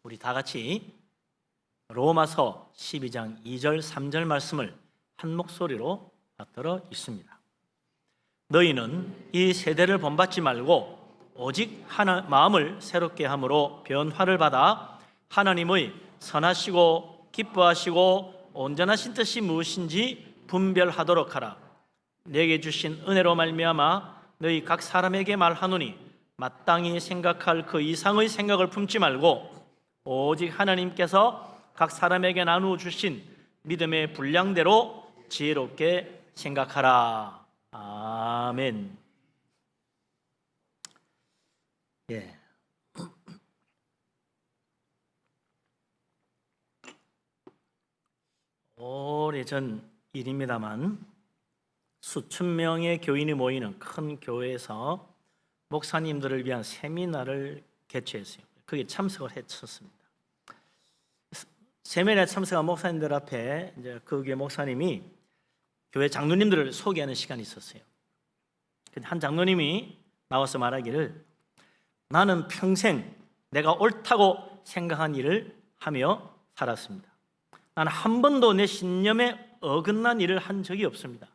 우리 다 같이 로마서 12장 2절 3절 말씀을 한 목소리로 받들어 있습니다. 너희는 이 세대를 본받지 말고 오직 마음을 새롭게 함으로 변화를 받아 하나님의 선하시고 기뻐하시고 온전하신 뜻이 무엇인지 분별하도록 하라. 내게 주신 은혜로 말미암아 너희 각 사람에게 말하노니 마땅히 생각할 그 이상의 생각을 품지 말고 오직 하나님께서 각 사람에게 나누어 주신 믿음의 분량대로 지혜롭게 생각하라. 아멘. 예. 오래전 일입니다만 수천 명의 교인이 모이는 큰 교회에서 목사님들을 위한 세미나를 개최했어요. 거기에 참석을 했었습니다. 세미나에 참석한 목사님들 앞에 이제 그 교회 목사님이 교회 장로님들을 소개하는 시간이 있었어요. 한 장로님이 나와서 말하기를 나는 평생 내가 옳다고 생각한 일을 하며 살았습니다. 나는 한 번도 내 신념에 어긋난 일을 한 적이 없습니다.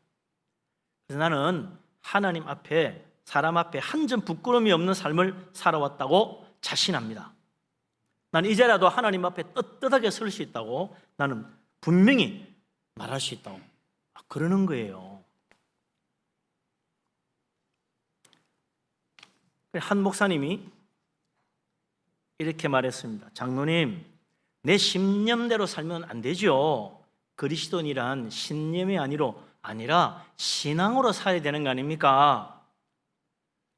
그래서 나는 하나님 앞에 사람 앞에 한 점 부끄러움이 없는 삶을 살아왔다고 자신합니다. 나는 이제라도 하나님 앞에 떳떳하게 설 수 있다고 나는 분명히 말할 수 있다고 그러는 거예요. 한 목사님이 이렇게 말했습니다. 장로님, 내 신념대로 살면 안 되죠. 그리스도인이란 신념이 아니라 신앙으로 살아야 되는 거 아닙니까?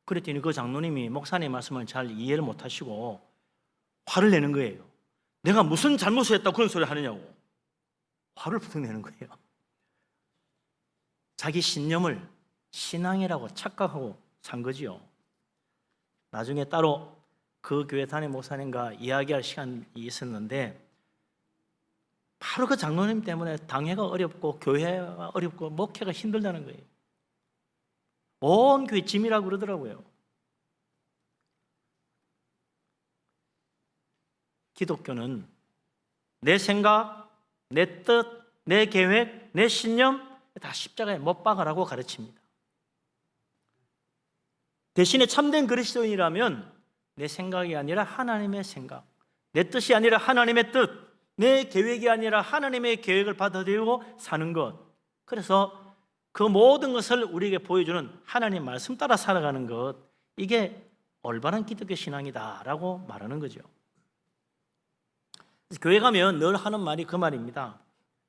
그랬더니 그 장로님이 목사님 말씀을 잘 이해를 못하시고 화를 내는 거예요. 내가 무슨 잘못을 했다고 그런 소리를 하느냐고 화를 푸득 내는 거예요. 자기 신념을 신앙이라고 착각하고 산 거지요. 나중에 따로 그 교회 담임 목사님과 이야기할 시간이 있었는데 바로 그 장로님 때문에 당회가 어렵고 교회가 어렵고 목회가 힘들다는 거예요. 온 교회 짐이라고 그러더라고요. 기독교는 내 생각, 내 뜻, 내 계획, 내 신념 다 십자가에 못 박으라고 가르칩니다. 대신에 참된 그리스도인이라면 내 생각이 아니라 하나님의 생각, 내 뜻이 아니라 하나님의 뜻, 내 계획이 아니라 하나님의 계획을 받아들이고 사는 것. 그래서 그 모든 것을 우리에게 보여주는 하나님 말씀 따라 살아가는 것, 이게 올바른 기독교 신앙이다라고 말하는 거죠. 교회 가면 늘 하는 말이 그 말입니다.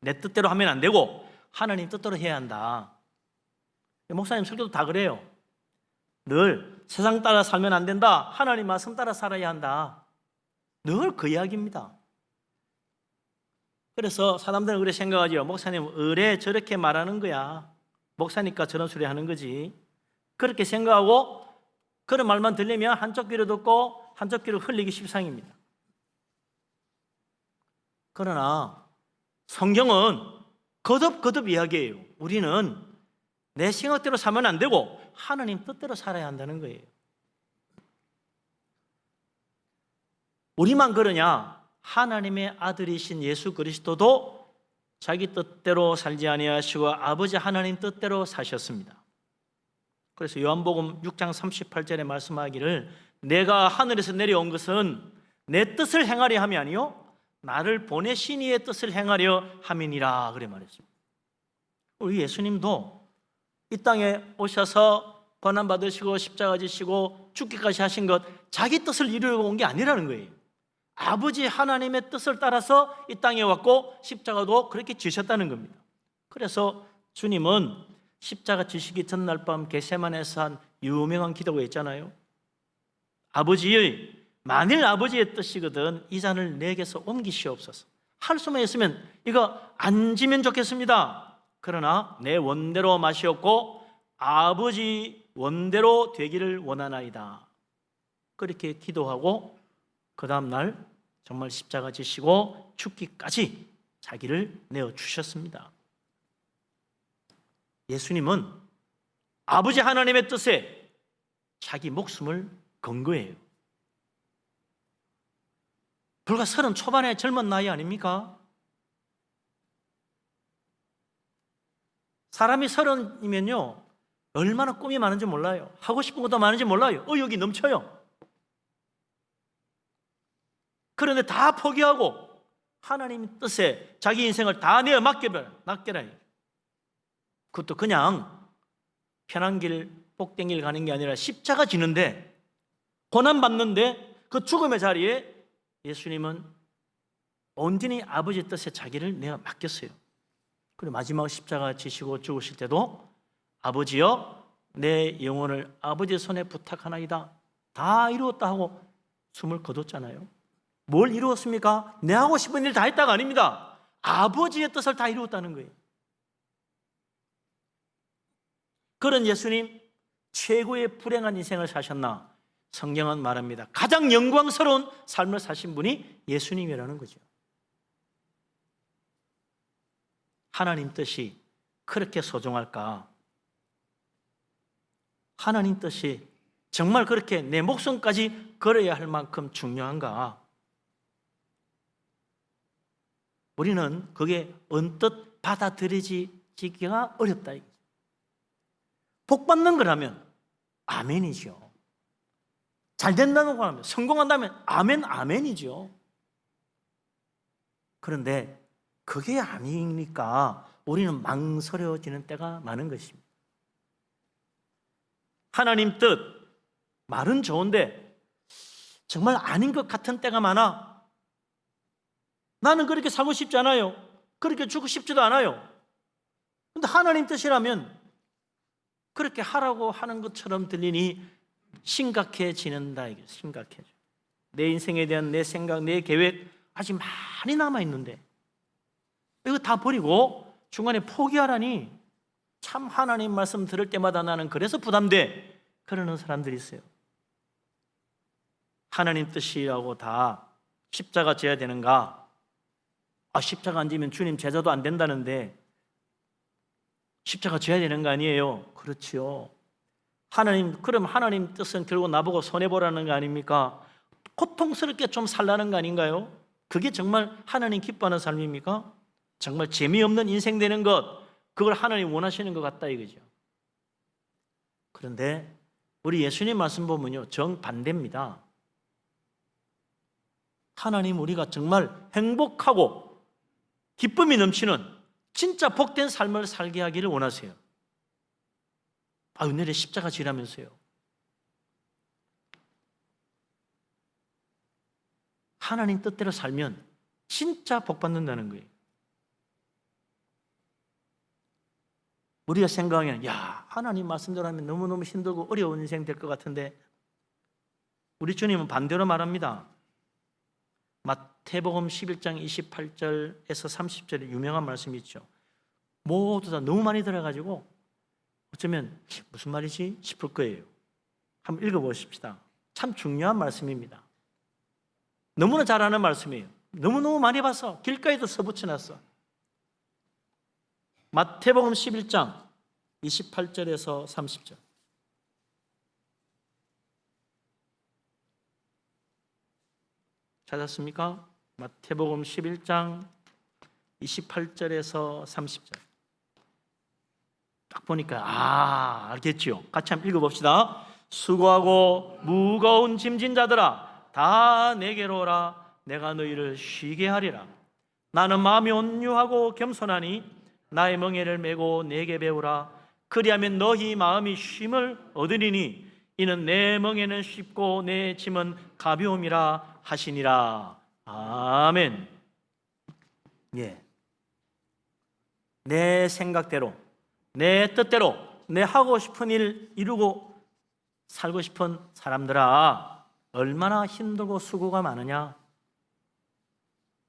내 뜻대로 하면 안 되고 하나님 뜻대로 해야 한다. 목사님 설교도 다 그래요. 늘 세상 따라 살면 안 된다. 하나님 말씀 따라 살아야 한다. 늘 그 이야기입니다. 그래서 사람들은 그렇게 생각하죠. 목사님 의뢰 저렇게 말하는 거야. 목사니까 저런 소리 하는 거지. 그렇게 생각하고 그런 말만 들리면 한쪽 귀로 듣고 한쪽 귀로 흘리기 십상입니다. 그러나 성경은 거듭 이야기해요. 우리는 내 생각대로 살면 안 되고 하나님 뜻대로 살아야 한다는 거예요. 우리만 그러냐? 하나님의 아들이신 예수 그리스도도 자기 뜻대로 살지 아니하시고 아버지 하나님 뜻대로 사셨습니다. 그래서 요한복음 6장 38절에 말씀하기를 내가 하늘에서 내려온 것은 내 뜻을 행하려 함이 아니요 나를 보내신 이의 뜻을 행하려 함이니라 그래 말했습니다. 우리 예수님도 이 땅에 오셔서 고난받으시고 십자가 지시고 죽기까지 하신 것 자기 뜻을 이루려고 온 게 아니라는 거예요. 아버지 하나님의 뜻을 따라서 이 땅에 왔고 십자가도 그렇게 지셨다는 겁니다. 그래서 주님은 십자가 지시기 전날 밤 겟세마네에서 한 유명한 기도가 있잖아요. 만일 아버지의 뜻이거든 이 잔을 내게서 옮기시옵소서. 할 수만 있으면 이거 안 지면 좋겠습니다. 그러나 내 원대로 마시옵고 아버지 원대로 되기를 원하나이다. 그렇게 기도하고 그 다음 날 정말 십자가 지시고 죽기까지 자기를 내어주셨습니다. 예수님은 아버지 하나님의 뜻에 자기 목숨을 건 거예요. 불과 30 초반의 젊은 나이 아닙니까? 사람이 30이면요 얼마나 꿈이 많은지 몰라요. 하고 싶은 것도 많은지 몰라요. 의욕이 넘쳐요. 그런데 다 포기하고 하나님 뜻에 자기 인생을 다 내어 맡겨라. 그것도 그냥 편한 길, 복된 길 가는 게 아니라 십자가 지는데, 고난 받는데 그 죽음의 자리에 예수님은 온전히 아버지 뜻에 자기를 내어 맡겼어요. 그리고 마지막 십자가 지시고 죽으실 때도 아버지여 내 영혼을 아버지 손에 부탁하나이다. 다 이루었다 하고 숨을 거뒀잖아요. 뭘 이루었습니까? 내 하고 싶은 일 다 했다가 아닙니다. 아버지의 뜻을 다 이루었다는 거예요. 그런 예수님, 최고의 불행한 인생을 사셨나? 성경은 말합니다. 가장 영광스러운 삶을 사신 분이 예수님이라는 거죠. 하나님 뜻이 그렇게 소중할까? 하나님 뜻이 정말 그렇게 내 목숨까지 걸어야 할 만큼 중요한가? 우리는 그게 언뜻 받아들여지기가 어렵다. 복 받는 거라면 아멘이죠. 잘 된다는 거라면, 성공한다면 아멘이죠. 그런데 그게 아니니까 우리는 망설여지는 때가 많은 것입니다. 하나님 뜻, 말은 좋은데 정말 아닌 것 같은 때가 많아. 나는 그렇게 살고 싶지 않아요. 그렇게 죽고 싶지도 않아요. 그런데 하나님 뜻이라면 그렇게 하라고 하는 것처럼 들리니 심각해지는다. 이게 심각해져. 내 인생에 대한 내 생각, 내 계획 아직 많이 남아있는데 이거 다 버리고 중간에 포기하라니, 참 하나님 말씀 들을 때마다 나는 그래서 부담돼. 그러는 사람들이 있어요. 하나님 뜻이라고 다 십자가 져야 되는가? 십자가 안 지면 주님 제자도 안 된다는데 십자가 져야 되는 거 아니에요? 그렇지요. 그럼 하나님 뜻은 결국 나보고 손해보라는 거 아닙니까? 고통스럽게 좀 살라는 거 아닌가요? 그게 정말 하나님 기뻐하는 삶입니까? 정말 재미없는 인생 되는 것, 그걸 하나님 원하시는 것 같다 이거죠. 그런데 우리 예수님 말씀 보면요 정반대입니다. 하나님 우리가 정말 행복하고 기쁨이 넘치는 진짜 복된 삶을 살게 하기를 원하세요. 은혜의 십자가 지라면서요. 하나님 뜻대로 살면 진짜 복 받는다는 거예요. 우리가 생각하면 하나님 말씀대로 하면 너무너무 힘들고 어려운 인생 될 것 같은데, 우리 주님은 반대로 말합니다. 마태복음 11장 28절에서 30절에 유명한 말씀이 있죠. 모두 다 너무 많이 들어가지고 어쩌면 무슨 말이지 싶을 거예요. 한번 읽어보십시다. 참 중요한 말씀입니다. 너무나 잘 아는 말씀이에요. 너무너무 많이 봐서 길가에도 써붙여놨어. 마태복음 11장 28절에서 30절. 찾았습니까? 마태복음 11장 28절에서 30절. 딱 보니까 알겠지요? 같이 한번 읽어봅시다. 수고하고 무거운 짐진 자들아 다 내게로 오라. 내가 너희를 쉬게 하리라. 나는 마음이 온유하고 겸손하니 나의 멍에를 메고 내게 배우라. 그리하면 너희 마음이 쉼을 얻으리니 이는 내 멍에는 쉽고 내 짐은 가벼움이라 하시니라. 아멘. 내 생각대로, 내 뜻대로, 내 하고 싶은 일 이루고 살고 싶은 사람들아, 얼마나 힘들고 수고가 많으냐.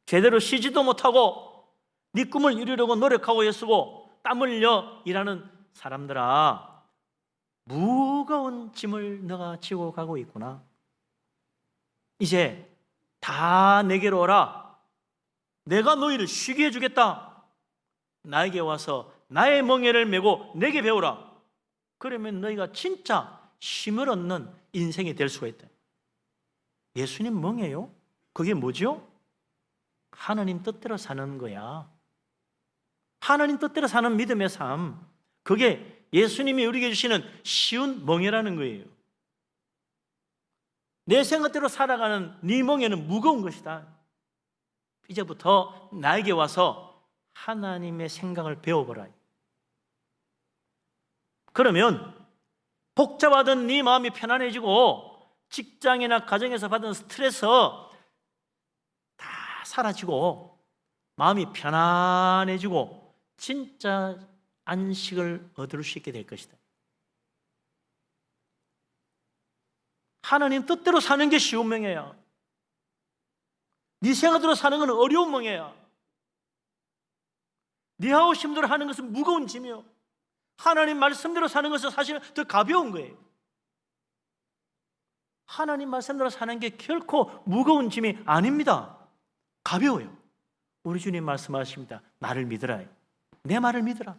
제대로 쉬지도 못하고 네 꿈을 이루려고 노력하고 애쓰고 땀 흘려 일하는 사람들아, 무거운 짐을 너가 지고 가고 있구나. 이제 다 내게로 오라. 내가 너희를 쉬게 해주겠다. 나에게 와서 나의 멍에를 메고 내게 배우라. 그러면 너희가 진짜 쉼을 얻는 인생이 될 수가 있다. 예수님 멍에요? 그게 뭐죠? 하나님 뜻대로 사는 거야. 하나님 뜻대로 사는 믿음의 삶, 그게 예수님이 우리에게 주시는 쉬운 멍에라는 거예요. 내 생각대로 살아가는 네 멍에는 무거운 것이다. 이제부터 나에게 와서 하나님의 생각을 배워보라. 그러면 복잡하던 네 마음이 편안해지고 직장이나 가정에서 받은 스트레스 다 사라지고 마음이 편안해지고 진짜 안식을 얻을 수 있게 될 것이다. 하나님 뜻대로 사는 게 쉬운 멍에야. 네 생각대로 사는 건 어려운 멍에야. 네 하고 싶은 대로 하는 것은 무거운 짐이요. 하나님 말씀대로 사는 것은 사실은 더 가벼운 거예요. 하나님 말씀대로 사는 게 결코 무거운 짐이 아닙니다. 가벼워요. 우리 주님 말씀하십니다. 나를 믿으라. 내 말을 믿으라.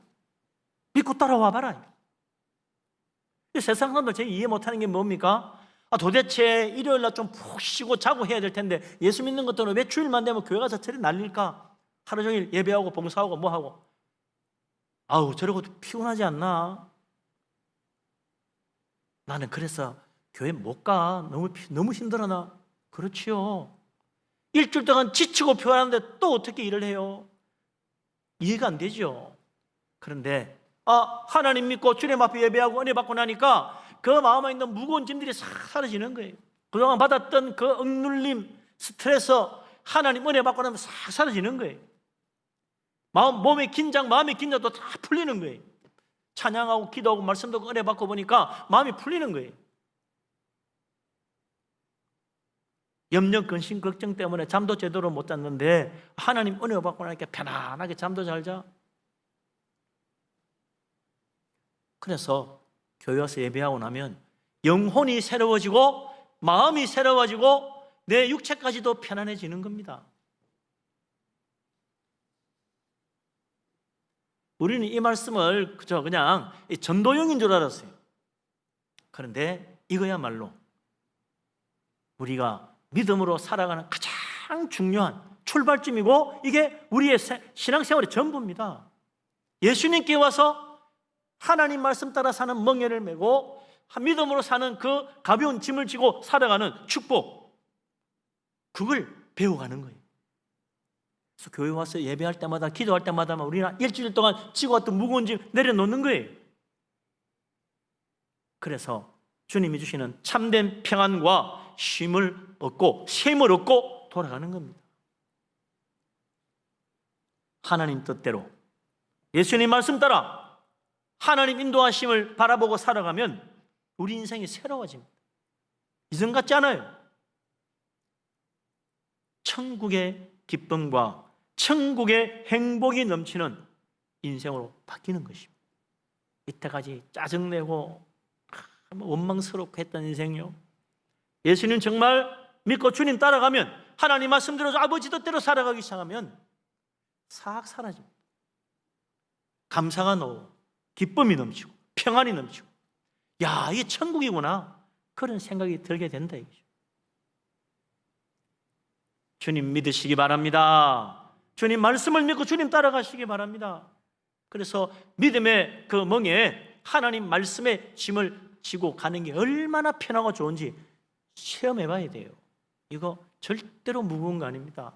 믿고 따라와 봐라. 세상 사람들 제가 이해 못하는 게 뭡니까? 도대체 일요일날 좀 푹 쉬고 자고 해야 될 텐데 예수 믿는 것들은 왜 주일만 되면 교회 가서 저리 날릴까? 하루 종일 예배하고 봉사하고 뭐하고. 아우, 저러고도 피곤하지 않나? 나는 그래서 교회 못 가. 너무 힘들어 나. 그렇지요. 일주일 동안 지치고 피곤한데 또 어떻게 일을 해요? 이해가 안 되죠. 그런데 하나님 믿고 주님 앞에 예배하고 은혜 받고 나니까 그 마음에 있는 무거운 짐들이 싹 사라지는 거예요. 그동안 받았던 그 억눌림, 스트레스, 하나님 은혜 받고 나면 싹 사라지는 거예요. 몸의 긴장, 마음의 긴장도 다 풀리는 거예요. 찬양하고 기도하고 말씀도 은혜 받고 보니까 마음이 풀리는 거예요. 염려, 근심, 걱정 때문에 잠도 제대로 못 잤는데 하나님 은혜 받고 나니까 편안하게 잠도 잘 자. 그래서 교회 와서 예배하고 나면 영혼이 새로워지고 마음이 새로워지고 내 육체까지도 편안해지는 겁니다. 우리는 이 말씀을 그냥 전도용인 줄 알았어요. 그런데 이거야말로 우리가 믿음으로 살아가는 가장 중요한 출발점이고 이게 우리의 신앙생활의 전부입니다. 예수님께 와서 하나님 말씀 따라 사는 멍에를 메고 믿음으로 사는 그 가벼운 짐을 지고 살아가는 축복, 그걸 배워가는 거예요. 그래서 교회 와서 예배할 때마다 기도할 때마다 우리는 일주일 동안 지고 왔던 무거운 짐 내려놓는 거예요. 그래서 주님이 주시는 참된 평안과 쉼을 얻고 쉼을 얻고 돌아가는 겁니다. 하나님 뜻대로 예수님 말씀 따라 하나님 인도하심을 바라보고 살아가면 우리 인생이 새로워집니다. 이전 같지 않아요. 천국의 기쁨과 천국의 행복이 넘치는 인생으로 바뀌는 것입니다. 이때까지 짜증내고 원망스럽고 했던 인생요, 예수님 정말 믿고 주님 따라가면 하나님 말씀대로 아버지 뜻대로 살아가기 시작하면 싹 사라집니다. 감사가 나오고 기쁨이 넘치고 평안이 넘치고, 야, 이게 천국이구나, 그런 생각이 들게 된다 이거죠. 주님 믿으시기 바랍니다. 주님 말씀을 믿고 주님 따라가시기 바랍니다. 그래서 믿음의 그 멍에 하나님 말씀의 짐을 지고 가는 게 얼마나 편하고 좋은지 체험해 봐야 돼요. 이거 절대로 무거운 거 아닙니다.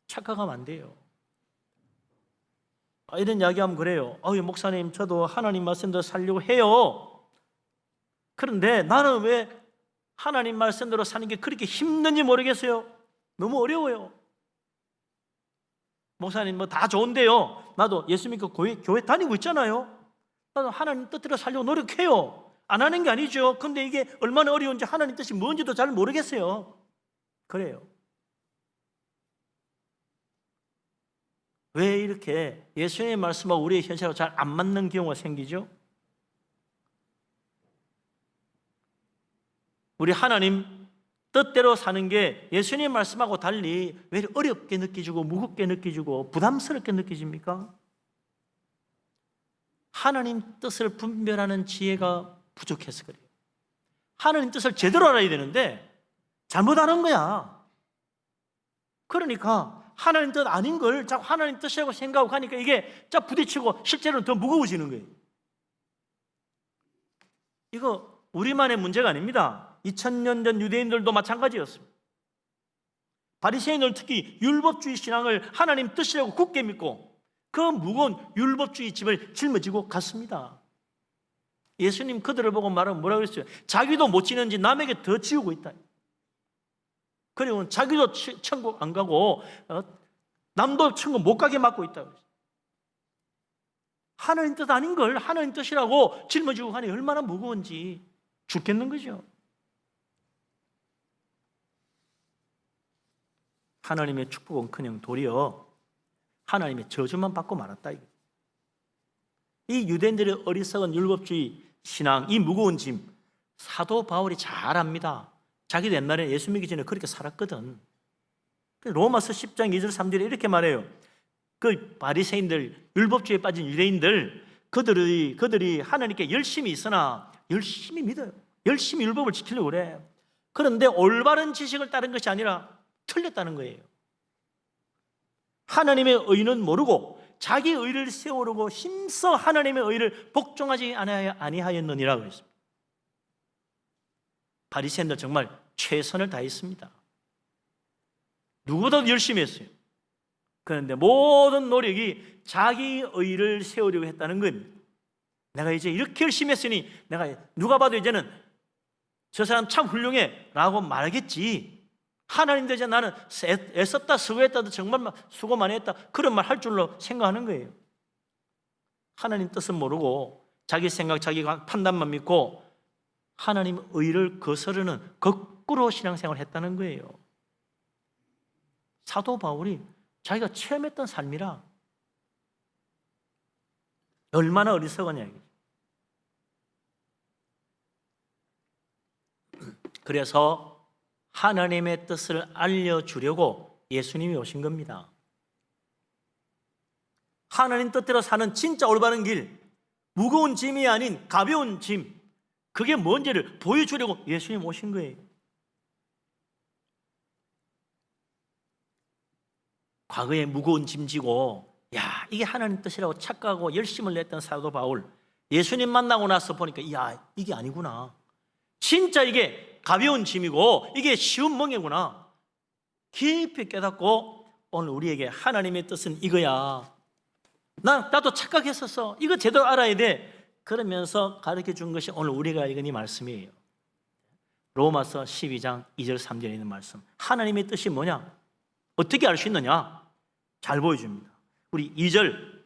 착각하면 안 돼요. 이런 이야기하면 그래요. 목사님, 저도 하나님 말씀대로 살려고 해요. 그런데 나는 왜 하나님 말씀대로 사는 게 그렇게 힘든지 모르겠어요. 너무 어려워요. 목사님, 다 좋은데요, 나도 예수 믿고 교회 다니고 있잖아요. 나도 하나님 뜻대로 살려고 노력해요. 안 하는 게 아니죠. 근데 이게 얼마나 어려운지, 하나님 뜻이 뭔지도 잘 모르겠어요. 그래요. 왜 이렇게 예수님의 말씀하고 우리의 현실하고 잘 안 맞는 경우가 생기죠? 우리 하나님 뜻대로 사는 게 예수님의 말씀하고 달리 왜 어렵게 느껴지고 무겁게 느껴지고 부담스럽게 느껴집니까? 하나님 뜻을 분별하는 지혜가 부족해서 그래요. 하나님 뜻을 제대로 알아야 되는데 잘못 아는 거야. 그러니까 하나님 뜻 아닌 걸 자꾸 하나님 뜻이라고 생각하고 하니까 이게 자 부딪히고 실제로는 더 무거워지는 거예요. 이거 우리만의 문제가 아닙니다. 2000년 전 유대인들도 마찬가지였습니다. 바리새인들 특히 율법주의 신앙을 하나님 뜻이라고 굳게 믿고 그 무거운 율법주의 짐을 짊어지고 갔습니다. 예수님 그들을 보고 말하면 뭐라고 했어요? 자기도 못 지는지 남에게 더 지우고 있다. 그리고 자기도 천국 안 가고 남도 천국 못 가게 막고 있다고 했어요. 하나님 뜻 아닌 걸 하나님 뜻이라고 짊어지고 가니 얼마나 무거운지 죽겠는 거죠. 하나님의 축복은 그냥 도리어 하나님의 저주만 받고 말았다. 이 유대인들의 어리석은 율법주의 신앙, 이 무거운 짐 사도 바울이 잘 압니다. 자기도 옛날에 예수 믿기 전에 그렇게 살았거든. 로마서 10장 2절 3절에 이렇게 말해요. 그 바리새인들, 율법주의에 빠진 유대인들 그들이 하나님께 열심히 있으나 열심히 믿어요. 열심히 율법을 지키려고 그래. 그런데 올바른 지식을 따른 것이 아니라 틀렸다는 거예요. 하나님의 의는 모르고 자기 의를 세우려고 힘써 하나님의 의를 복종하지 아니하였느니라 그랬습니다. 바리새인들 정말 최선을 다했습니다. 누구보다도 열심히 했어요. 그런데 모든 노력이 자기 의를 세우려고 했다는 겁니다. 내가 이제 이렇게 열심히 했으니 내가 누가 봐도 이제는 저 사람 참 훌륭해 라고 말하겠지. 하나님 되자 나는 애썼다 수고했다도 정말 수고 많이 했다 그런 말 할 줄로 생각하는 거예요. 하나님 뜻은 모르고 자기 생각 자기 판단만 믿고 하나님 의를 거스르는 거꾸로 신앙생활을 했다는 거예요. 사도 바울이 자기가 체험했던 삶이라 얼마나 어리석었냐. 그래서 하나님의 뜻을 알려주려고 예수님이 오신 겁니다. 하나님 뜻대로 사는 진짜 올바른 길, 무거운 짐이 아닌 가벼운 짐, 그게 뭔지를 보여주려고 예수님 오신 거예요. 과거에 무거운 짐 지고 야 이게 하나님 뜻이라고 착각하고 열심을 냈던 사도 바울, 예수님 만나고 나서 보니까 야 이게 아니구나. 진짜 이게 가벼운 짐이고 이게 쉬운 멍에구나. 깊이 깨닫고 오늘 우리에게 하나님의 뜻은 이거야. 나도 착각했었어. 이거 제대로 알아야 돼. 그러면서 가르쳐 준 것이 오늘 우리가 읽은 이 말씀이에요. 로마서 12장 2절 3절에 있는 말씀. 하나님의 뜻이 뭐냐? 어떻게 알 수 있느냐? 잘 보여줍니다. 우리 2절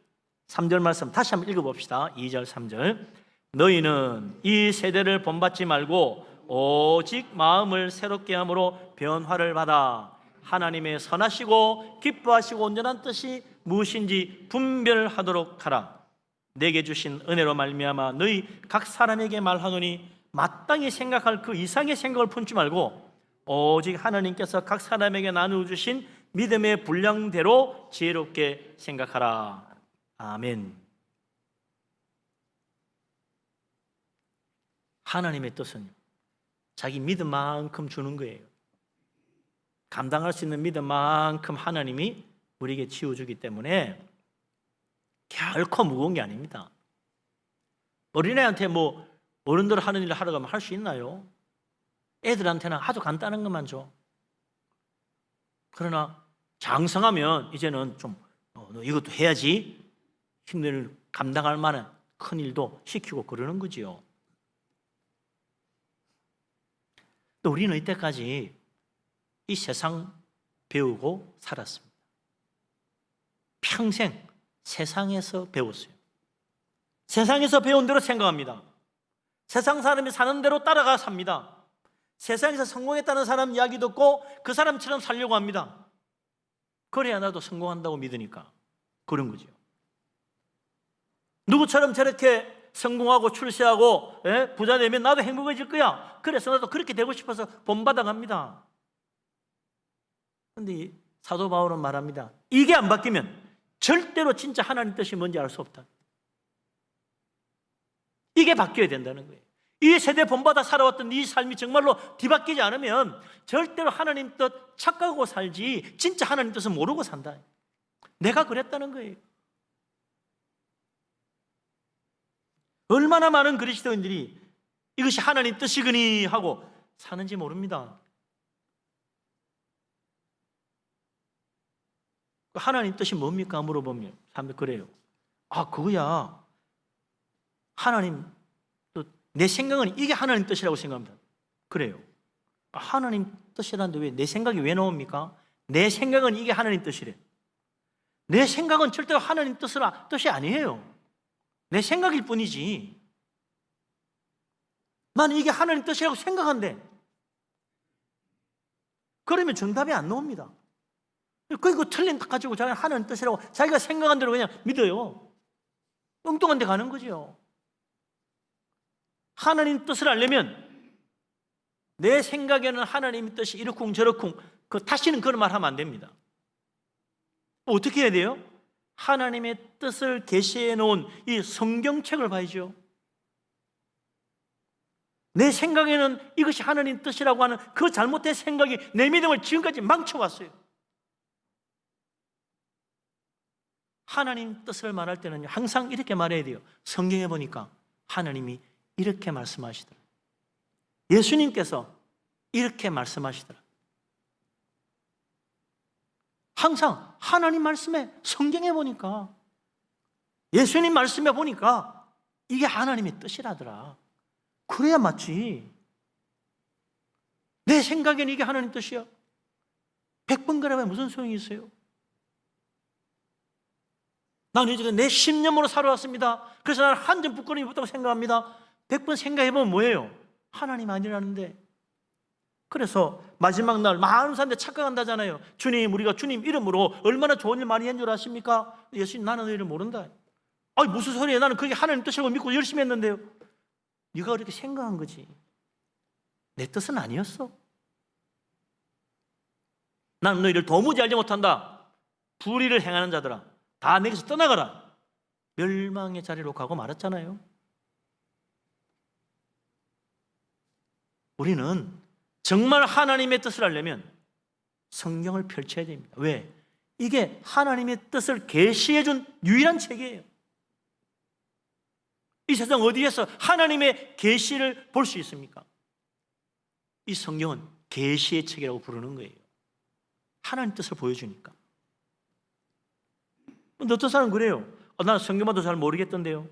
3절 말씀 다시 한번 읽어봅시다. 2절 3절. 너희는 이 세대를 본받지 말고 오직 마음을 새롭게 함으로 변화를 받아 하나님의 선하시고 기뻐하시고 온전한 뜻이 무엇인지 분별하도록 하라. 내게 주신 은혜로 말미암아 너희 각 사람에게 말하노니 마땅히 생각할 그 이상의 생각을 품지 말고 오직 하나님께서 각 사람에게 나누어 주신 믿음의 분량대로 지혜롭게 생각하라. 아멘. 하나님의 뜻은 자기 믿음만큼 주는 거예요. 감당할 수 있는 믿음만큼 하나님이 우리에게 지어주기 때문에 결코 무거운 게 아닙니다. 어린애한테 뭐 어른들 하는 일을 하러 가면 할 수 있나요? 애들한테는 아주 간단한 것만 줘. 그러나 장성하면 이제는 좀 너 이것도 해야지 힘을 감당할 만한 큰 일도 시키고 그러는 거지요. 또 우리는 이때까지 이 세상 배우고 살았습니다. 평생 세상에서 배웠어요. 세상에서 배운 대로 생각합니다. 세상 사람이 사는 대로 따라가 삽니다. 세상에서 성공했다는 사람 이야기 듣고 그 사람처럼 살려고 합니다. 그래야 나도 성공한다고 믿으니까 그런 거죠. 누구처럼 저렇게 성공하고 출세하고 부자 되면 나도 행복해질 거야. 그래서 나도 그렇게 되고 싶어서 본받아 갑니다. 그런데 사도 바울은 말합니다. 이게 안 바뀌면 절대로 진짜 하나님 뜻이 뭔지 알 수 없다. 이게 바뀌어야 된다는 거예요. 이 세대 본받아 살아왔던 이 삶이 정말로 뒤바뀌지 않으면 절대로 하나님 뜻 착각하고 살지 진짜 하나님 뜻을 모르고 산다. 내가 그랬다는 거예요. 얼마나 많은 그리스도인들이 이것이 하나님 뜻이거니 하고 사는지 모릅니다. 하나님 뜻이 뭡니까? 물어보면 사람들 그래요. 아, 그거야. 하나님 뜻, 내 생각은 이게 하나님 뜻이라고 생각합니다. 그래요. 하나님 뜻이라는데 왜 내 생각이 왜 나옵니까? 내 생각은 이게 하나님 뜻이래. 내 생각은 절대로 하나님 뜻이 아니에요. 내 생각일 뿐이지. 나는 이게 하나님 뜻이라고 생각한대. 그러면 정답이 안 나옵니다. 그거 틀린 것 가지고 자기가 하나님 뜻이라고 자기가 생각한 대로 그냥 믿어요. 엉뚱한 데 가는 거죠. 하나님 뜻을 알려면 내 생각에는 하나님의 뜻이 이렇쿵 저렇쿵 다시는 그런 말 하면 안 됩니다. 어떻게 해야 돼요? 하나님의 뜻을 계시해 놓은 이 성경책을 봐야죠. 내 생각에는 이것이 하나님 뜻이라고 하는 그 잘못된 생각이 내 믿음을 지금까지 망쳐왔어요. 하나님 뜻을 말할 때는 항상 이렇게 말해야 돼요. 성경에 보니까 하나님이 이렇게 말씀하시더라. 예수님께서 이렇게 말씀하시더라. 항상 하나님 말씀에 성경에 보니까 예수님 말씀에 보니까 이게 하나님의 뜻이라더라. 그래야 맞지. 내 생각에는 이게 하나님 뜻이야. 100번 그래봐야 무슨 소용이 있어요? 나는 이제 내 신념으로 살아왔습니다. 그래서 나는 한 점 부끄러움이 없다고 생각합니다. 100번 생각해보면 뭐예요? 하나님 아니라는데. 그래서 마지막 날 많은 사람들이 착각한다잖아요. 주님, 우리가 주님 이름으로 얼마나 좋은 일 많이 한 줄 아십니까? 예수님, 나는 너희를 모른다. 아니 무슨 소리야? 나는 그게 하나님 뜻이라고 믿고 열심히 했는데요. 네가 그렇게 생각한 거지. 내 뜻은 아니었어. 나는 너희를 도무지 알지 못한다. 불의를 행하는 자들아, 다 내게서 떠나가라. 멸망의 자리로 가고 말았잖아요. 우리는 정말 하나님의 뜻을 알려면 성경을 펼쳐야 됩니다. 왜? 이게 하나님의 뜻을 계시해 준 유일한 책이에요. 이 세상 어디에서 하나님의 계시를 볼 수 있습니까? 이 성경은 계시의 책이라고 부르는 거예요. 하나님 뜻을 보여주니까. 근데 어떤 사람은 그래요. 나 성경만도 잘 모르겠던데요.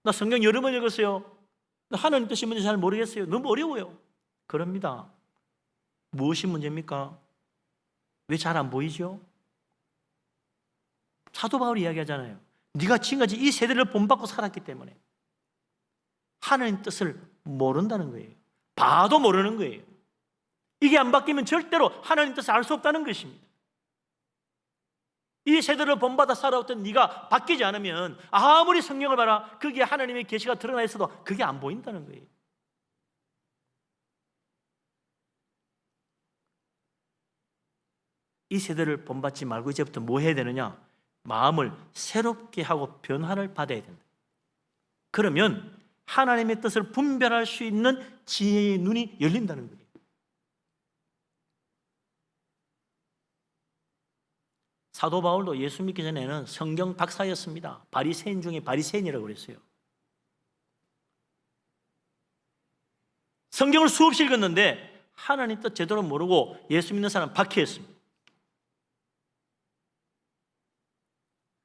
나 성경 여러 번 읽었어요. 나 하나님 뜻이 뭔지 잘 모르겠어요. 너무 어려워요. 그럽니다. 무엇이 문제입니까? 왜 잘 안 보이죠? 사도 바울이 이야기하잖아요. 네가 지금까지 이 세대를 본받고 살았기 때문에 하나님 뜻을 모른다는 거예요. 봐도 모르는 거예요. 이게 안 바뀌면 절대로 하나님 뜻을 알 수 없다는 것입니다. 이 세대를 본받아 살아왔던 네가 바뀌지 않으면 아무리 성경을 봐라, 거기에 하나님의 계시가 드러나 있어도 그게 안 보인다는 거예요. 이 세대를 본받지 말고 이제부터 뭐 해야 되느냐? 마음을 새롭게 하고 변화를 받아야 된다. 그러면 하나님의 뜻을 분별할 수 있는 지혜의 눈이 열린다는 거예요. 사도 바울도 예수 믿기 전에는 성경 박사였습니다. 바리새인 중에 바리새인이라고 그랬어요. 성경을 수없이 읽었는데 하나님 뜻 제대로 모르고 예수 믿는 사람 박해했습니다.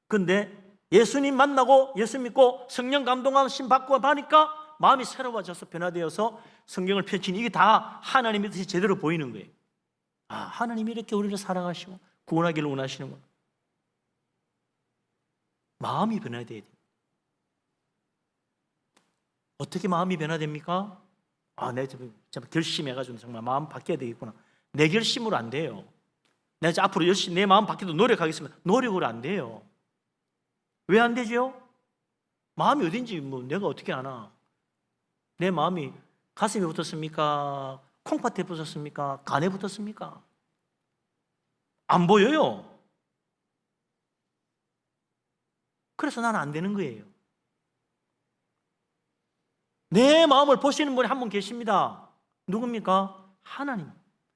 그런데 예수님 만나고 예수 믿고 성령 감동하심 받고 하니까 마음이 새로워져서 변화되어서 성경을 펼치니 이게 다 하나님의 뜻이 제대로 보이는 거예요. 아, 하나님이 이렇게 우리를 사랑하시고 구원하기를 원하시는구나. 마음이 변화돼야 돼요. 어떻게 마음이 변화됩니까? 아, 내가 정말 결심해가지고 정말 마음 바뀌어야 되겠구나. 내 결심으로 안 돼요. 내가 앞으로 열심히 내 마음 바뀌도록 노력하겠습니다. 노력으로 안 돼요. 왜 안 되죠? 마음이 어딘지 내가 어떻게 아나? 내 마음이 가슴에 붙었습니까? 콩팥에 붙었습니까? 간에 붙었습니까? 안 보여요. 그래서 나는 안 되는 거예요. 내 마음을 보시는 분이 한 분 계십니다. 누굽니까? 하나님.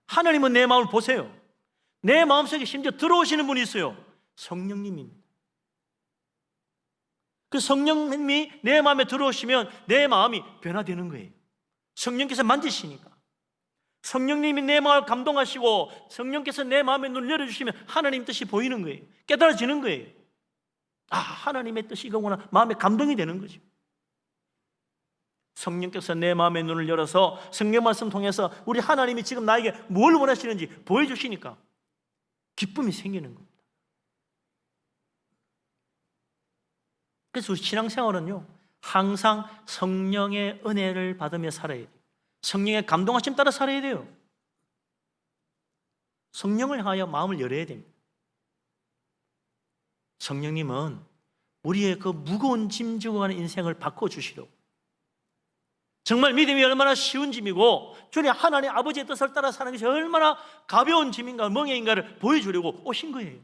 하나님은 내 마음을 보세요. 내 마음속에 심지어 들어오시는 분이 있어요. 성령님입니다. 그 성령님이 내 마음에 들어오시면 내 마음이 변화되는 거예요. 성령께서 만지시니까. 성령님이 내 마음을 감동하시고 성령께서 내 마음의 눈을 열어주시면 하나님 뜻이 보이는 거예요. 깨달아지는 거예요. 아, 하나님의 뜻이 이거구나. 마음에 감동이 되는 거죠. 성령께서 내 마음의 눈을 열어서 성경 말씀 통해서 우리 하나님이 지금 나에게 뭘 원하시는지 보여주시니까 기쁨이 생기는 겁니다. 그래서 우리 신앙생활은요, 항상 성령의 은혜를 받으며 살아야 돼요. 성령의 감동하심 따라 살아야 돼요. 성령을 향하여 마음을 열어야 됩니다. 성령님은 우리의 그 무거운 짐 지고 가는 인생을 바꿔주시려고, 정말 믿음이 얼마나 쉬운 짐이고 주님 하나님 아버지의 뜻을 따라 사는 것이 얼마나 가벼운 짐인가 멍에인가를 보여주려고 오신 거예요.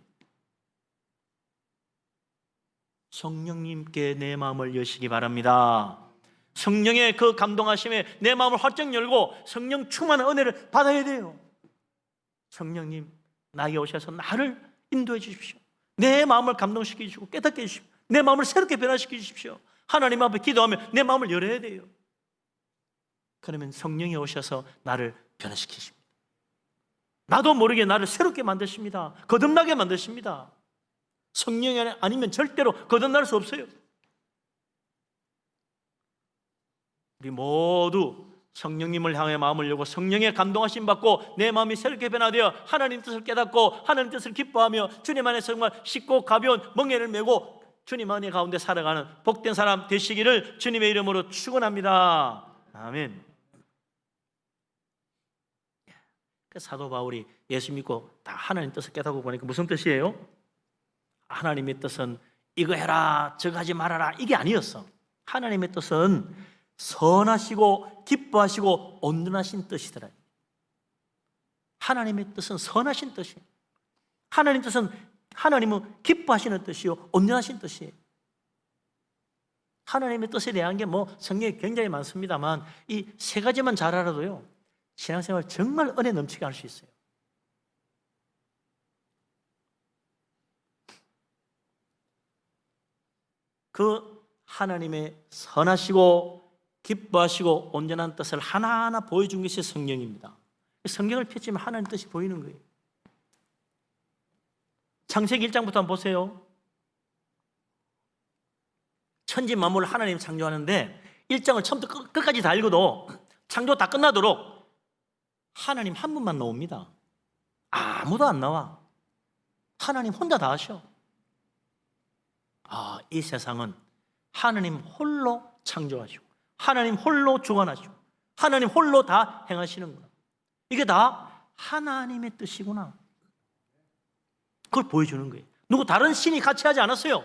성령님께 내 마음을 여시기 바랍니다. 성령의 그 감동하심에 내 마음을 활짝 열고 성령 충만한 은혜를 받아야 돼요. 성령님, 나에게 오셔서 나를 인도해 주십시오. 내 마음을 감동시켜 주시고 깨닫게 해주십시오. 내 마음을 새롭게 변화시켜 주십시오. 하나님 앞에 기도하며 내 마음을 열어야 돼요. 그러면 성령이 오셔서 나를 변화시키십니다. 나도 모르게 나를 새롭게 만드십니다. 거듭나게 만드십니다. 성령이 아니면 절대로 거듭날 수 없어요. 우리 모두 성령님을 향해 마음을 열고 성령의 감동하심 받고 내 마음이 새롭게 변화되어 하나님 뜻을 깨닫고 하나님 뜻을 기뻐하며 주님 안에서 정말 쉽고 가벼운 멍에를 메고 주님 은혜 가운데 살아가는 복된 사람 되시기를 주님의 이름으로 축원합니다. 아멘. 사도 바울이 예수 믿고 다 하나님 뜻을 깨닫고 보니까 무슨 뜻이에요? 하나님의 뜻은 이거 해라 저거 하지 말아라 이게 아니었어. 하나님의 뜻은 선하시고 기뻐하시고 온전하신 뜻이더라. 하나님의 뜻은 선하신 뜻이에요. 하나님 뜻은 하나님은 기뻐하시는 뜻이요 온전하신 뜻이에요. 하나님의 뜻에 대한 게 뭐 성경에 굉장히 많습니다만 이 세 가지만 잘 알아도요 신앙생활 정말 은혜 넘치게 할 수 있어요. 그 하나님의 선하시고 기뻐하시고 온전한 뜻을 하나하나 보여준 것이 성령입니다. 성경을 펼치면 하나님 뜻이 보이는 거예요. 창세기 1장부터 한번 보세요. 천지 만물을 하나님 창조하는데 1장을 처음부터 끝까지 다 읽어도 창조 다 끝나도록 하나님 한 분만 나옵니다. 아무도 안 나와. 하나님 혼자 다 하셔. 아, 이 세상은 하나님 홀로 창조하시고 하나님 홀로 주관하시고 하나님 홀로 다 행하시는구나. 이게 다 하나님의 뜻이구나. 그걸 보여주는 거예요. 누구 다른 신이 같이 하지 않았어요.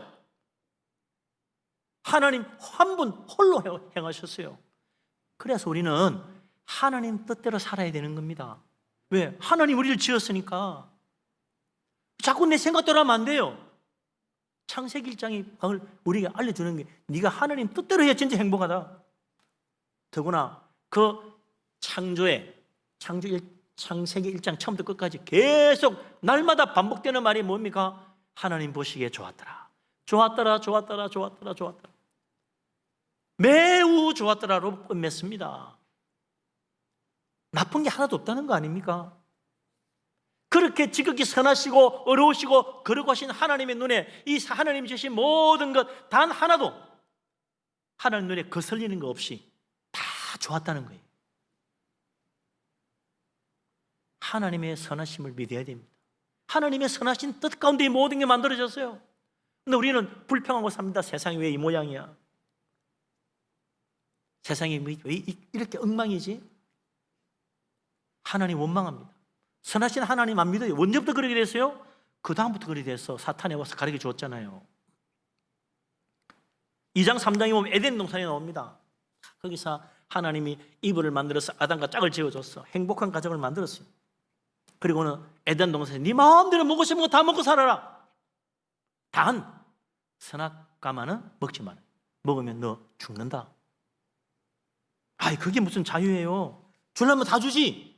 하나님 한 분 홀로 행하셨어요. 그래서 우리는 하나님 뜻대로 살아야 되는 겁니다. 왜? 하나님 우리를 지었으니까. 자꾸 내 생각대로 하면 안 돼요. 창세기 1장이 우리에게 알려주는 게 네가 하나님 뜻대로 해야 진짜 행복하다. 더구나 그 창세기 1장 처음부터 끝까지 계속 날마다 반복되는 말이 뭡니까? 하나님 보시기에 좋았더라. 좋았더라, 좋았더라, 좋았더라, 좋았더라. 매우 좋았더라로 끝맺습니다. 나쁜 게 하나도 없다는 거 아닙니까? 그렇게 지극히 선하시고 어려우시고 거룩하신 하나님의 눈에 이 하나님이 주신 모든 것 단 하나도 하나님 눈에 거슬리는 거 없이 다 좋았다는 거예요. 하나님의 선하심을 믿어야 됩니다. 하나님의 선하신 뜻 가운데 이 모든 게 만들어졌어요. 근데 우리는 불평하고 삽니다. 세상이 왜 이 모양이야? 세상이 왜 이렇게 엉망이지? 하나님 원망합니다. 선하신 하나님 안 믿어요. 언제부터 그렇게 됐어요? 그 다음부터 그렇게 됐어. 사탄이 와서 가르쳐 줬잖아요. 2장 3장에 보면 에덴 동산이 나옵니다. 거기서 하나님이 이브를 만들어서 아담과 짝을 지어줬어. 행복한 가정을 만들었어요. 그리고는 에덴 동산에 네 마음대로 먹고 싶은 거 다 먹고 살아라. 단 선악과만은 먹지 마라. 먹으면 너 죽는다. 아이, 그게 무슨 자유예요? 주려면 다 주지.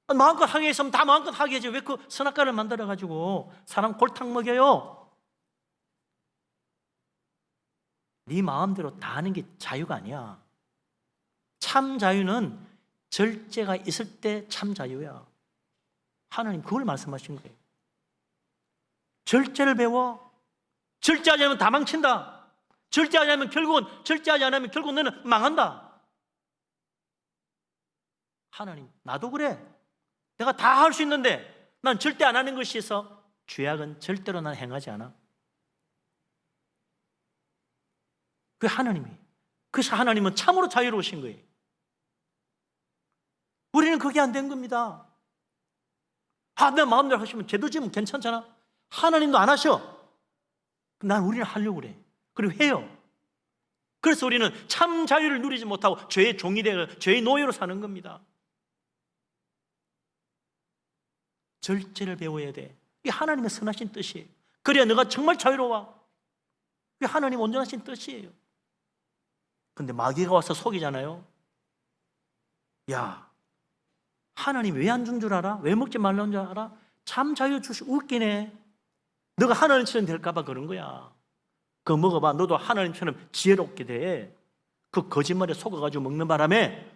마음껏 하게 했으면 다 마음껏 하게 하지. 왜 그 선악과를 만들어가지고 사람 골탕 먹여요? 네 마음대로 다 하는 게 자유가 아니야. 참 자유는 절제가 있을 때 참 자유야. 하나님 그걸 말씀하신 거예요. 절제를 배워. 절제하지 않으면 다 망친다. 절제하지 않으면 결국 너는 망한다. 하나님, 나도 그래. 내가 다 할 수 있는데 난 절대 안 하는 것이 있어. 죄악은 절대로 난 행하지 않아. 그게 하나님이. 그래서 하나님은 참으로 자유로우신 거예요. 우리는 그게 안 된 겁니다. 내 마음대로 하시면 죄도 지으면 괜찮잖아. 하나님도 안 하셔. 우리는 하려고 그래. 그리고 해요. 그래서 우리는 참 자유를 누리지 못하고 죄의 종이 되어 죄의 노예로 사는 겁니다. 절제를 배워야 돼. 이게 하나님의 선하신 뜻이에요. 그래야 너가 정말 자유로워. 이게 하나님 온전하신 뜻이에요. 근데 마귀가 와서 속이잖아요. 야, 하나님 왜 안 준 줄 알아? 왜 먹지 말라는 줄 알아? 참 자유 웃기네. 너가 하나님처럼 될까 봐 그런 거야. 그거 먹어봐. 너도 하나님처럼 지혜롭게 돼. 그 거짓말에 속아가지고 먹는 바람에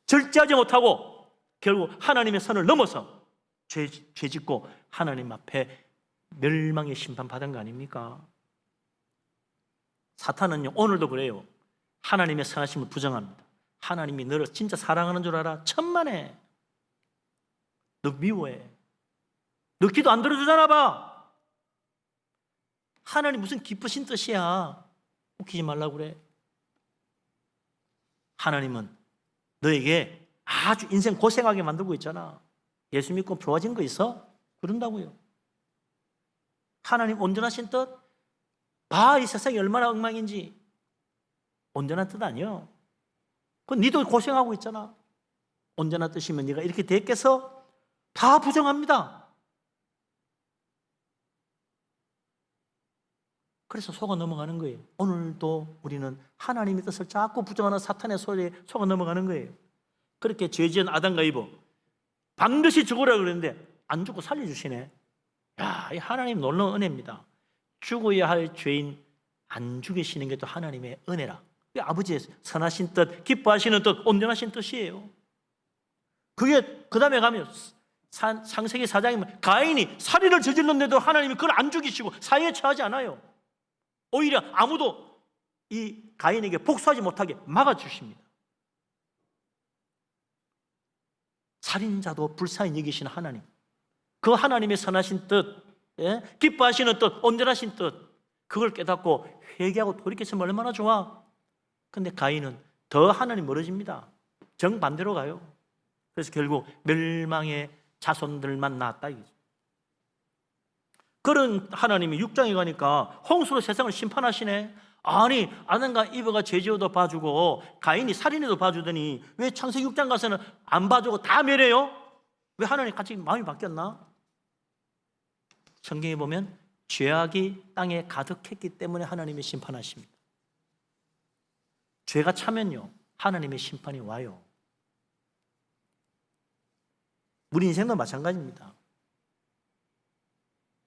절제하지 못하고 결국 하나님의 선을 넘어서 죄 짓고 하나님 앞에 멸망의 심판 받은 거 아닙니까? 사탄은요, 오늘도 그래요. 하나님의 선하심을 부정합니다. 하나님이 너를 진짜 사랑하는 줄 알아? 천만에. 너 미워해. 너 기도 안 들어주잖아 봐. 하나님 무슨 기쁘신 뜻이야. 웃기지 말라고 그래. 하나님은 너에게 아주 인생 고생하게 만들고 있잖아. 예수 믿고 좋아진 거 있어? 그런다고요. 하나님 온전하신 뜻? 봐, 이 세상이 얼마나 엉망인지. 온전한 뜻 아니야. 그건 니도 고생하고 있잖아. 온전한 뜻이면 네가 이렇게 됐겠어? 다 부정합니다. 그래서 속아 넘어가는 거예요. 오늘도 우리는 하나님의 뜻을 자꾸 부정하는 사탄의 소리에 속아 넘어가는 거예요. 그렇게 죄지은 아담과 이브 반드시 죽으라고 그랬는데 안 죽고 살려주시네. 야, 이 하나님 놀라운 은혜입니다. 죽어야 할 죄인 안 죽이시는 게 또 하나님의 은혜라. 아버지의 선하신 뜻, 기뻐하시는 뜻, 온전하신 뜻이에요. 그게 그 다음에 가면 창세기 4장이면 가인이 살인을 저질렀는데도 하나님이 그걸 안 죽이시고 사형에 처하지 않아요. 오히려 아무도 이 가인에게 복수하지 못하게 막아주십니다. 살인자도 불쌍히 여기시는 하나님, 그 하나님의 선하신 뜻, 기뻐하시는 뜻, 온전하신 뜻, 그걸 깨닫고 회개하고 돌이켰으면 얼마나 좋아. 근데 가인은 더 하나님 멀어집니다. 정반대로 가요. 그래서 결국 멸망의 자손들만 낳았다 이거죠. 그런 하나님이 6장에 가니까 홍수로 세상을 심판하시네. 아니, 아담과 이브가 죄지어도 봐주고 가인이 살인해도 봐주더니 왜 창세기 6장 가서는 안 봐주고 다 멸해요? 왜 하나님 같이 마음이 바뀌었나? 성경에 보면 죄악이 땅에 가득했기 때문에 하나님이 심판하십니다. 죄가 차면요, 하나님의 심판이 와요. 우리 인생도 마찬가지입니다.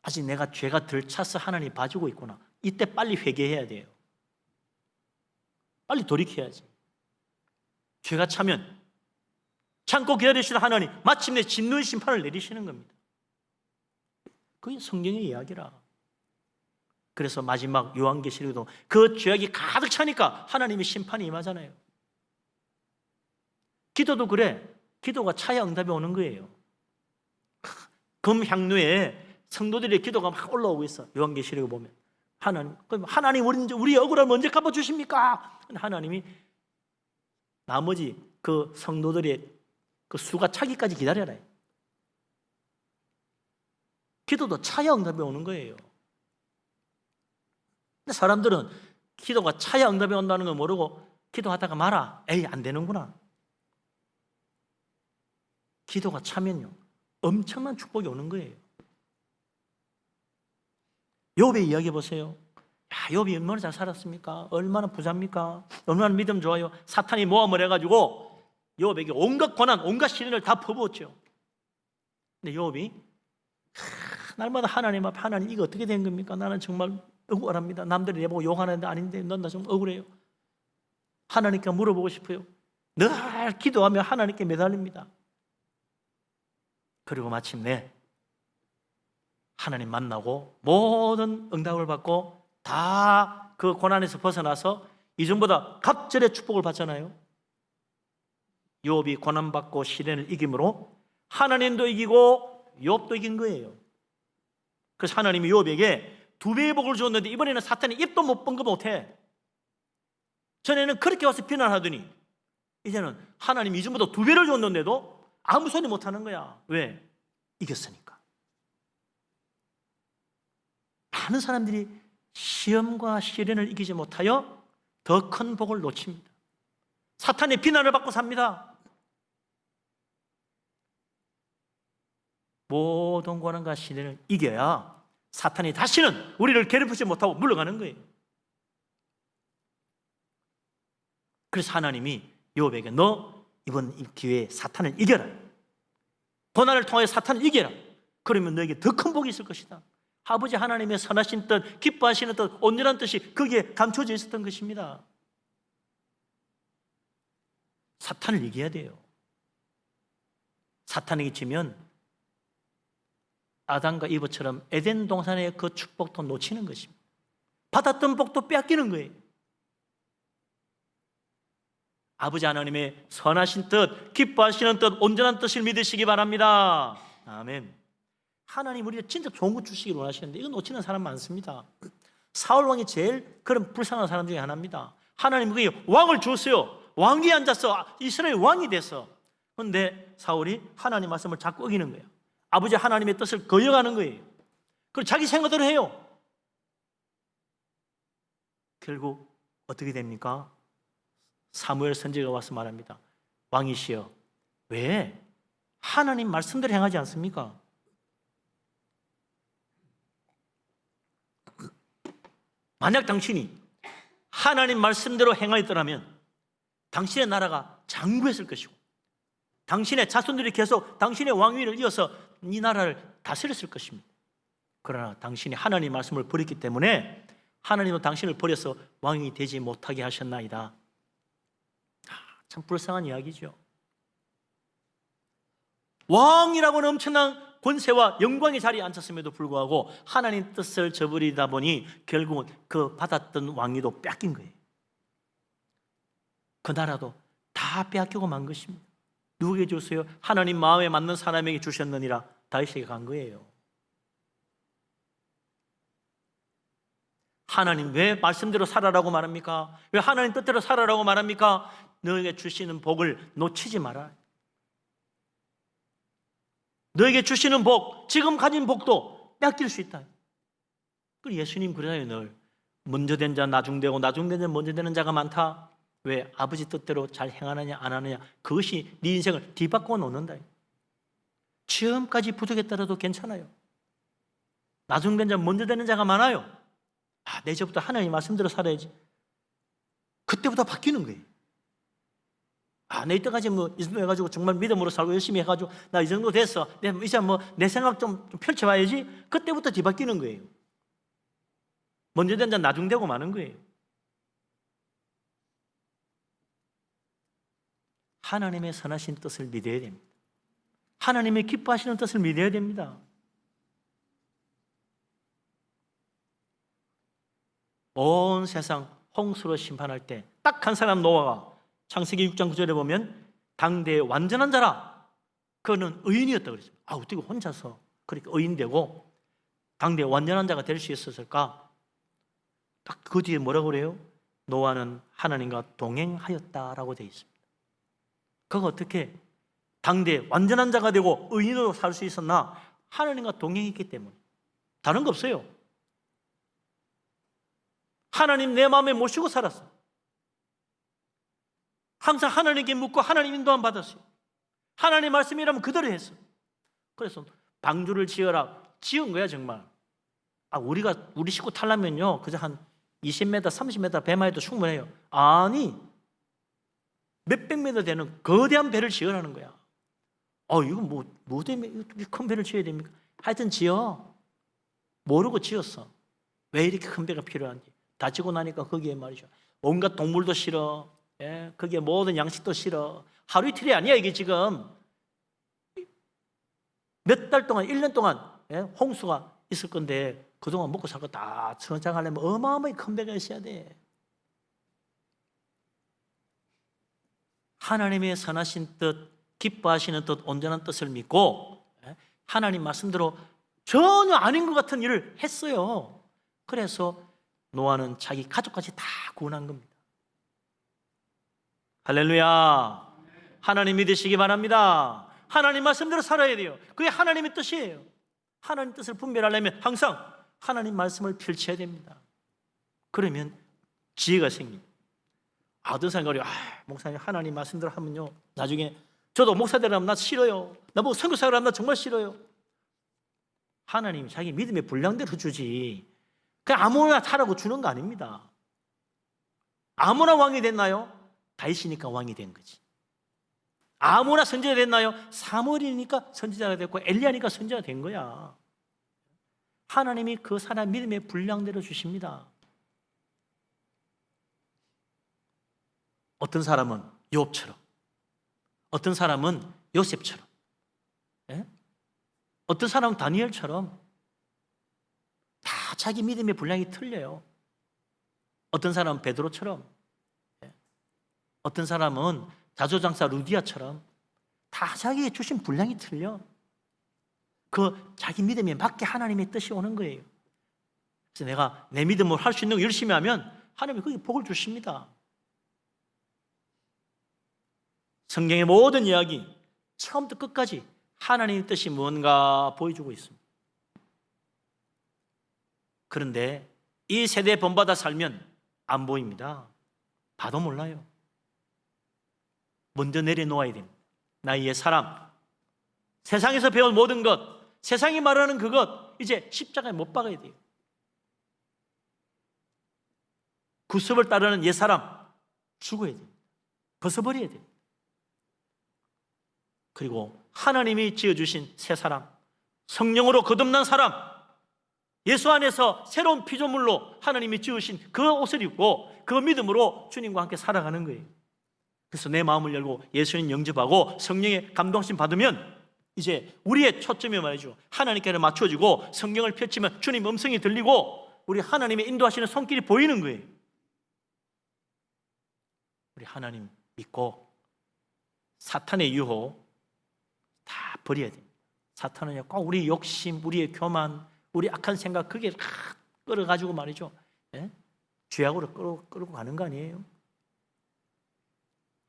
아직 내가 죄가 덜 차서 하나님이 봐주고 있구나. 이때 빨리 회개해야 돼요. 빨리 돌이켜야지. 죄가 차면 참고 기다리시는 하나님 마침내 진노의 심판을 내리시는 겁니다. 그게 성경의 이야기라. 그래서 마지막 요한계시록에도 그 죄악이 가득 차니까 하나님의 심판이 임하잖아요. 기도도 그래. 기도가 차야 응답이 오는 거예요. 금향로에 성도들의 기도가 막 올라오고 있어. 요한계시록에 보면 하나님 우리 억울함을 언제 갚아주십니까? 하나님이 나머지 그 성도들의 그 수가 차기까지 기다려라. 기도도 차야 응답이 오는 거예요. 근데 사람들은 기도가 차야 응답이 온다는 걸 모르고 기도하다가 말아. 에이, 안 되는구나. 기도가 차면요, 엄청난 축복이 오는 거예요. 욥의 이야기 보세요. 욥이 얼마나 잘 살았습니까? 얼마나 부자입니까? 얼마나 믿음 좋아요? 사탄이 모함을 해가지고 욥에게 온갖 고난, 온갖 시련을 다 퍼부었죠. 근데 욥이 날마다 하나님 앞에, 하나님 이거 어떻게 된 겁니까? 나는 정말 억울합니다. 남들이 내보고 욕하는데 아닌데 넌 나 좀 억울해요. 하나님께 물어보고 싶어요. 늘 기도하며 하나님께 매달립니다. 그리고 마침내 하나님 만나고 모든 응답을 받고 다 그 고난에서 벗어나서 이전보다 갑절의 축복을 받잖아요. 욥이 고난받고 시련을 이김으로 하나님도 이기고 욥도 이긴 거예요. 그래서 하나님이 욥에게 2배의 복을 줬는데 이번에는 사탄이 입도 못 번 거 못해. 전에는 그렇게 와서 비난하더니 이제는 하나님이 이전보다 2배를 줬는데도 아무 소리 못하는 거야. 왜? 이겼으니까. 많은 사람들이 시험과 시련을 이기지 못하여 더 큰 복을 놓칩니다. 사탄의 비난을 받고 삽니다. 모든 고난과 시련을 이겨야 사탄이 다시는 우리를 괴롭히지 못하고 물러가는 거예요. 그래서 하나님이 욥에게 너 이번 기회에 사탄을 이겨라. 고난을 통해 사탄을 이겨라. 그러면 너에게 더 큰 복이 있을 것이다. 아버지 하나님의 선하신 뜻, 기뻐하시는 뜻, 온전한 뜻이 거기에 감춰져 있었던 것입니다. 사탄을 이겨야 돼요. 사탄에게 지면 아담과 이브처럼 에덴 동산의 그 축복도 놓치는 것입니다. 받았던 복도 빼앗기는 거예요. 아버지 하나님의 선하신 뜻, 기뻐하시는 뜻, 온전한 뜻을 믿으시기 바랍니다. 아멘. 하나님 우리가 진짜 좋은 거 주시기를 원하시는데 이거 놓치는 사람 많습니다. 사울 왕이 제일 그런 불쌍한 사람 중에 하나입니다. 하나님 그게 왕을 줬어요. 왕위에 앉았어. 이스라엘 왕이 됐어. 그런데 사울이 하나님 말씀을 자꾸 어기는 거예요. 아버지 하나님의 뜻을 거역하는 거예요. 그리고 자기 생각대로 해요. 결국 어떻게 됩니까? 사무엘 선지자가 와서 말합니다. 왕이시여, 왜 하나님 말씀대로 행하지 않습니까? 만약 당신이 하나님 말씀대로 행하였더라면 당신의 나라가 장구했을 것이고 당신의 자손들이 계속 당신의 왕위를 이어서 이 나라를 다스렸을 것입니다. 그러나 당신이 하나님 말씀을 버렸기 때문에 하나님은 당신을 버려서 왕이 되지 못하게 하셨나이다. 참 불쌍한 이야기죠. 왕이라고는 엄청난 권세와 영광의 자리에 앉았음에도 불구하고 하나님 뜻을 저버리다 보니 결국은 그 받았던 왕위도 뺏긴 거예요. 그 나라도 다 빼앗기고 만 것입니다. 누구에게 줬어요? 하나님 마음에 맞는 사람에게 주셨느니라. 다윗에게 간 거예요. 하나님 왜 말씀대로 살아라고 말합니까? 왜 하나님 뜻대로 살아라고 말합니까? 너에게 주시는 복을 놓치지 마라. 너에게 주시는 복, 지금 가진 복도 뺏길 수 있다. 그리고 예수님 그러잖아요. 늘 먼저 된 자 나중되고 나중된 자 먼저 되는 자가 많다. 왜? 아버지 뜻대로 잘 행하느냐 안 하느냐, 그것이 네 인생을 뒤바꿔 놓는다. 지금까지 부족했더라도 괜찮아요. 나중된 자 먼저 되는 자가 많아요. 내 이제부터 하나님 말씀대로 살아야지. 그때부터 바뀌는 거예요. 내 이때까지 이 정도 해가지고 정말 믿음으로 살고 열심히 해가지고 나 이 정도 됐어. 이제 내 생각 좀 펼쳐봐야지. 그때부터 뒤바뀌는 거예요. 먼저 된 자 나중되고 마는 거예요. 하나님의 선하신 뜻을 믿어야 됩니다. 하나님의 기뻐하시는 뜻을 믿어야 됩니다. 온 세상 홍수로 심판할 때 딱 한 사람 노아가 창세기 6장 9절에 보면 당대의 완전한 자라. 그는 의인이었다고 그랬습니다. 어떻게 혼자서 그렇게 의인되고 당대의 완전한 자가 될 수 있었을까? 딱 그 뒤에 뭐라고 그래요? 노아는 하나님과 동행하였다라고 되어 있습니다. 그가 어떻게 당대의 완전한 자가 되고 의인으로 살 수 있었나? 하나님과 동행했기 때문에. 다른 거 없어요. 하나님 내 마음에 모시고 살았어. 항상 하나님께 묻고 하나님 인도함 받았어요. 하나님 말씀이라면 그대로 했어. 그래서 방주를 지어라. 지은 거야 정말. 우리 식구 탈라면요 그저 한 20m, 30m 배만 해도 충분해요. 아니, 몇백 미터 되는 거대한 배를 지으라는 거야. 이거 뭐 때문에 이렇게 큰 배를 지어야 됩니까? 하여튼 지어. 모르고 지었어. 왜 이렇게 큰 배가 필요한지. 다 지고 나니까 거기에 말이죠. 온갖 동물도 실어. 예? 거기에 모든 양식도 실어. 하루 이틀이 아니야, 이게 지금. 몇 달 동안, 1년 동안 예? 홍수가 있을 건데 그동안 먹고 살 거 다 저장하려면 어마어마하게 큰 배가 있어야 돼. 하나님의 선하신 뜻, 기뻐하시는 뜻, 온전한 뜻을 믿고 하나님 말씀대로 전혀 아닌 것 같은 일을 했어요. 그래서 노아는 자기 가족까지 다 구원한 겁니다. 할렐루야. 하나님 믿으시기 바랍니다. 하나님 말씀대로 살아야 돼요. 그게 하나님의 뜻이에요. 하나님 뜻을 분별하려면 항상 하나님 말씀을 펼쳐야 됩니다. 그러면 지혜가 생깁니다. 어떤 사람이 목사님 하나님 말씀대로 하면요 나중에 저도 목사대로 하면 나 싫어요. 나보고 선교사를 하면 나 정말 싫어요. 하나님이 자기 믿음의 분량대로 주지 그냥 아무나 하라고 주는 거 아닙니다. 아무나 왕이 됐나요? 다윗이니까 왕이 된 거지. 아무나 선지자가 됐나요? 사무엘이니까 선지자가 됐고 엘리야니까 선지자가 된 거야. 하나님이 그 사람 믿음의 분량대로 주십니다. 어떤 사람은 욥처럼, 어떤 사람은 요셉처럼, 어떤 사람은 다니엘처럼 다 자기 믿음의 분량이 틀려요. 어떤 사람은 베드로처럼, 어떤 사람은 자조장사 루디아처럼 다 자기의 주신 분량이 틀려. 그 자기 믿음에 맞게 하나님의 뜻이 오는 거예요. 그래서 내가 내 믿음을 할 수 있는 거 열심히 하면 하나님이 거기 복을 주십니다. 성경의 모든 이야기 처음부터 끝까지 하나님의 뜻이 뭔가 보여주고 있습니다. 그런데 이 세대에 본받아 살면 안 보입니다. 봐도 몰라요. 먼저 내려놓아야 됩니다. 나의 사람, 세상에서 배운 모든 것, 세상이 말하는 그것 이제 십자가에 못 박아야 돼요. 구습을 따르는 옛사람 죽어야 돼요. 벗어버려야 돼요. 그리고 하나님이 지어주신 새 사람, 성령으로 거듭난 사람, 예수 안에서 새로운 피조물로 하나님이 지으신 그 옷을 입고 그 믿음으로 주님과 함께 살아가는 거예요. 그래서 내 마음을 열고 예수님 영접하고 성령의 감동심 받으면 이제 우리의 초점이 말이죠. 하나님께로 맞춰지고 성경을 펼치면 주님 음성이 들리고 우리 하나님의 인도하시는 손길이 보이는 거예요. 우리 하나님 믿고 사탄의 유혹 다 버려야 됩니다. 사탄은 꼭 우리 욕심, 우리의 교만, 우리 악한 생각 그게 끌어가지고 말이죠. 죄악으로 끌고 가는 거 아니에요?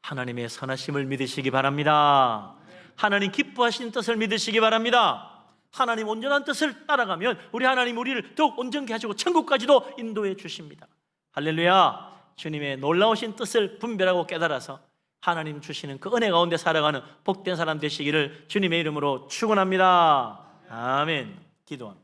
하나님의 선하심을 믿으시기 바랍니다. 하나님 기뻐하시는 뜻을 믿으시기 바랍니다. 하나님 온전한 뜻을 따라가면 우리 하나님 우리를 더욱 온전케 하시고 천국까지도 인도해 주십니다. 할렐루야. 주님의 놀라우신 뜻을 분별하고 깨달아서 하나님 주시는 그 은혜 가운데 살아가는 복된 사람 되시기를 주님의 이름으로 축원합니다. 아멘. 기도합니다.